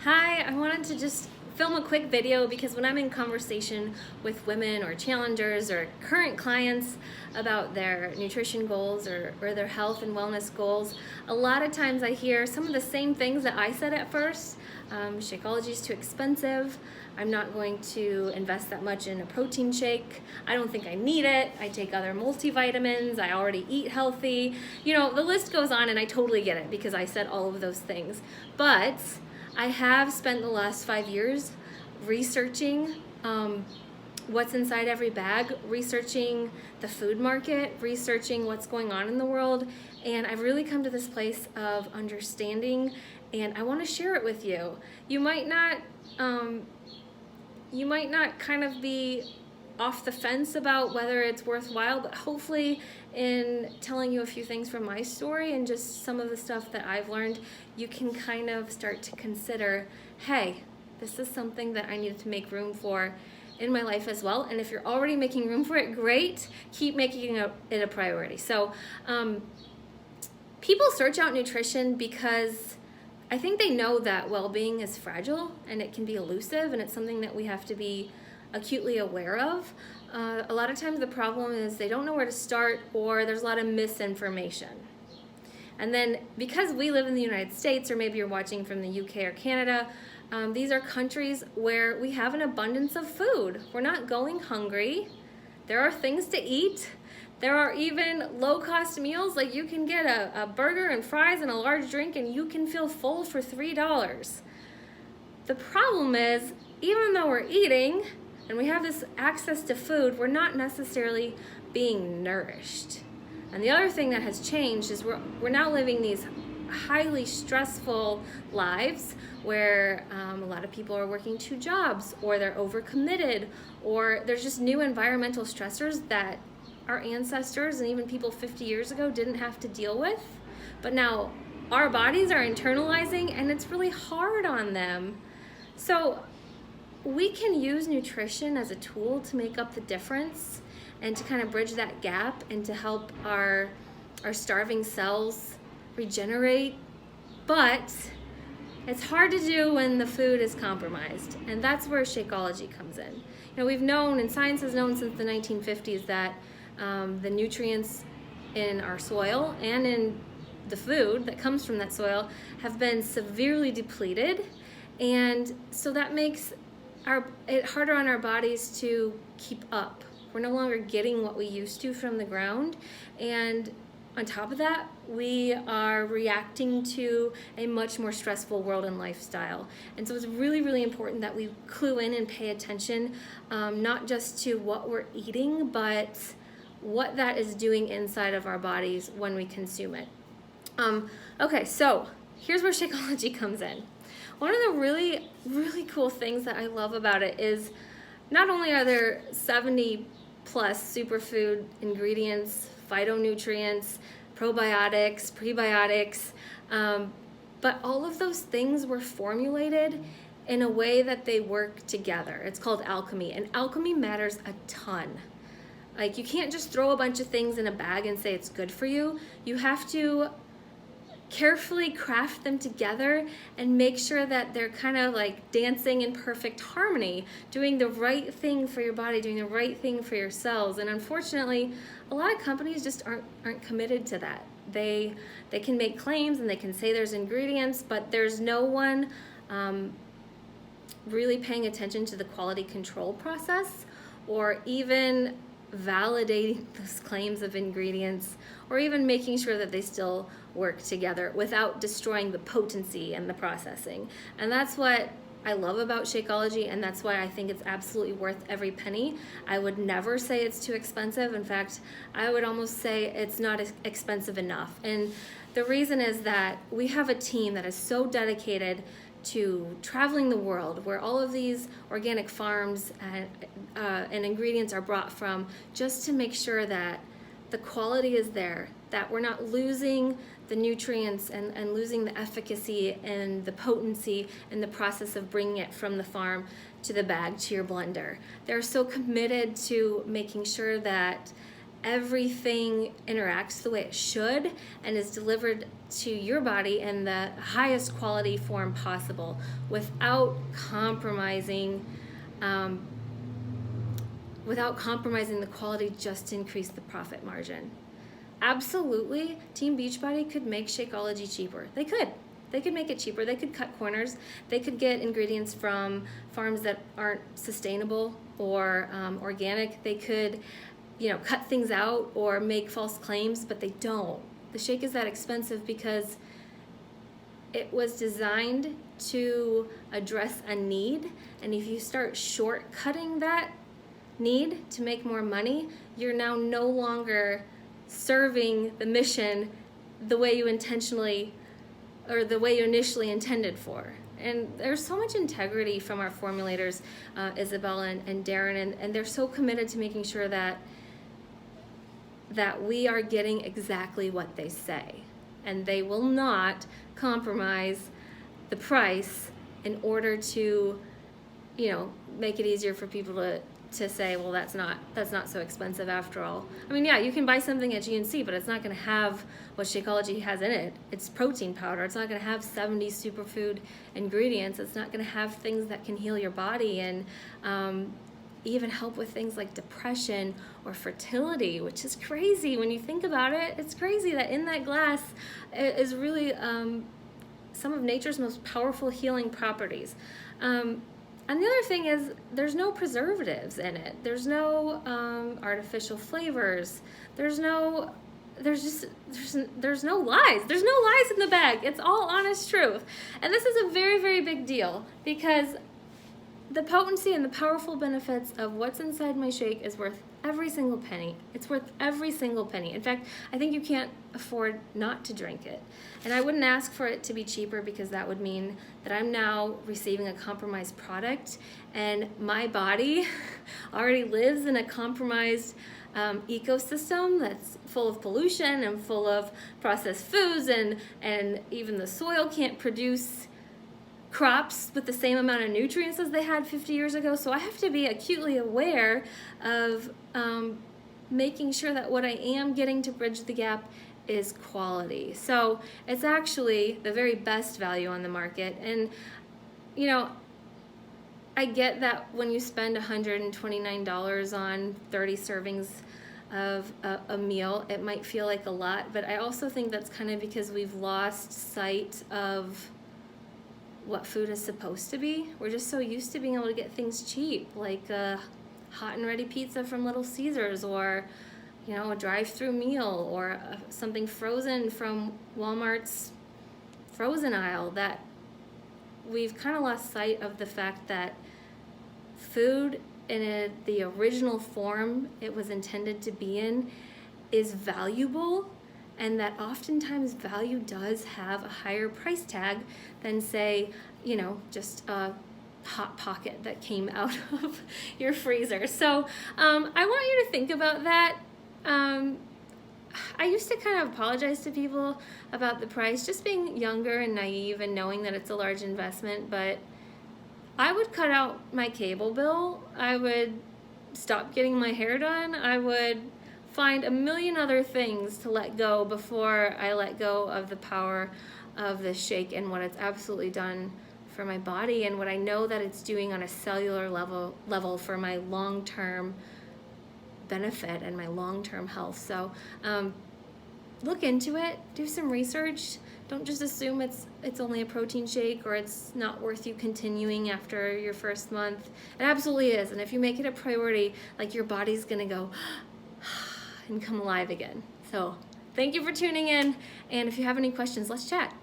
Hi, I wanted to just film a quick video because when I'm in conversation with women or challengers or current clients about their nutrition goals or their health and wellness goals, a lot of times I hear some of the same things that I said at first. Shakeology is too expensive. I'm not going to invest that much in a protein shake. I don't think I need it. I take other multivitamins. I already eat healthy. You know, the list goes on, and I totally get it because I said all of those things. But I have spent the last 5 years researching what's inside every bag, researching the food market, researching what's going on in the world, and I've really come to this place of understanding, and I want to share it with you. You might not kind of be off the fence about whether it's worthwhile, but hopefully in telling you a few things from my story and just some of the stuff that I've learned, you can kind of start to consider, hey, this is something that I need to make room for in my life as well. And if you're already making room for it, great, keep making it a priority. So people search out nutrition because I think they know that well-being is fragile and it can be elusive, and it's something that we have to be acutely aware of. A lot of times the problem is they don't know where to start, or there's a lot of misinformation. And then because we live in the United States, or maybe you're watching from the UK or Canada, these are countries where we have an abundance of food. We're not going hungry. There are things to eat. There are even low-cost meals, like you can get a burger and fries and a large drink and you can feel full for $3. The problem is, even though we're eating and we have this access to food, we're not necessarily being nourished. And the other thing that has changed is we're now living these highly stressful lives where a lot of people are working 2 jobs, or they're overcommitted, or there's just new environmental stressors that our ancestors and even people 50 years ago didn't have to deal with. But now our bodies are internalizing, and it's really hard on them. So we can use nutrition as a tool to make up the difference and to kind of bridge that gap and to help our starving cells regenerate. But it's hard to do when the food is compromised, and that's where Shakeology comes in. You know, we've known, and science has known since the 1950s, that the nutrients in our soil and in the food that comes from that soil have been severely depleted, and so that makes it harder on our bodies to keep up. We're no longer getting what we used to from the ground, and on top of that, we are reacting to a much more stressful world and lifestyle. And so it's really, really important that we clue in and pay attention, not just to what we're eating, but what that is doing inside of our bodies when we consume it. Okay, so here's where Shakeology comes in. One of the really, really cool things that I love about it is not only are there 70 plus superfood ingredients, phytonutrients, probiotics, prebiotics, but all of those things were formulated in a way that they work together. It's called alchemy, and alchemy matters a ton. Like, you can't just throw a bunch of things in a bag and say it's good for you. You have to carefully craft them together and make sure that they're kind of like dancing in perfect harmony, doing the right thing for your body, doing the right thing for your cells. And unfortunately, a lot of companies just aren't committed to that. They can make claims and they can say there's ingredients, but there's no one really paying attention to the quality control process, or even validating those claims of ingredients, or even making sure that they still work together without destroying the potency and the processing. And that's what I love about Shakeology, and that's why I think it's absolutely worth every penny. I would never say it's too expensive. In fact, I would almost say it's not expensive enough. And the reason is that we have a team that is so dedicated to traveling the world, where all of these organic farms and ingredients are brought from, just to make sure that the quality is there, that we're not losing the nutrients and losing the efficacy and the potency in the process of bringing it from the farm to the bag to your blender. They're so committed to making sure that everything interacts the way it should and is delivered to your body in the highest quality form possible without compromising the quality, just to increase the profit margin. Absolutely, Team Beachbody could make Shakeology cheaper. They could make it cheaper. They could cut corners. They could get ingredients from farms that aren't sustainable or organic. They could, cut things out or make false claims, but they don't. The shake is that expensive because it was designed to address a need, and if you start shortcutting that need to make more money, you're now no longer serving the mission the way you initially intended for. And there's so much integrity from our formulators, Isabel and Darren, and they're so committed to making sure that we are getting exactly what they say. And they will not compromise the price in order to, make it easier for people to say, well, that's not so expensive after all. I mean, yeah, you can buy something at GNC, but it's not going to have what Shakeology has in it. It's protein powder. It's not going to have 70 superfood ingredients. It's not going to have things that can heal your body and even help with things like depression or fertility, which is crazy when you think about it. It's crazy that in that glass is really some of nature's most powerful healing properties. And the other thing is there's no preservatives in it. There's no artificial flavors. There's no lies. There's no lies in the bag. It's all honest truth. And this is a very, very big deal because the potency and the powerful benefits of what's inside my shake is worth every single penny. It's worth every single penny. In fact, I think you can't afford not to drink it. And I wouldn't ask for it to be cheaper because that would mean that I'm now receiving a compromised product, and my body already lives in a compromised ecosystem that's full of pollution and full of processed foods, and even the soil can't produce crops with the same amount of nutrients as they had 50 years ago. So I have to be acutely aware of making sure that what I am getting to bridge the gap is quality. So it's actually the very best value on the market. And I get that when you spend $129 on 30 servings of a meal, it might feel like a lot, but I also think that's kind of because we've lost sight of what food is supposed to be. We're just so used to being able to get things cheap, like hot and ready pizza from Little Caesars, or a drive-through meal, or something frozen from Walmart's frozen aisle, that we've kind of lost sight of the fact that food in the original form it was intended to be in is valuable, and that oftentimes value does have a higher price tag than, say, just a Hot Pocket that came out of your freezer. So I want you to think about that. I used to kind of apologize to people about the price, just being younger and naive and knowing that it's a large investment, but I would cut out my cable bill. I would stop getting my hair done. I would find a million other things to let go before I let go of the power of this shake and what it's absolutely done for my body, and what I know that it's doing on a cellular level for my long-term benefit and my long-term health. So look into it, do some research. Don't just assume it's only a protein shake or it's not worth you continuing after your first month. It absolutely is, and if you make it a priority, like, your body's gonna go and come alive again. So thank you for tuning in, and if you have any questions, let's chat.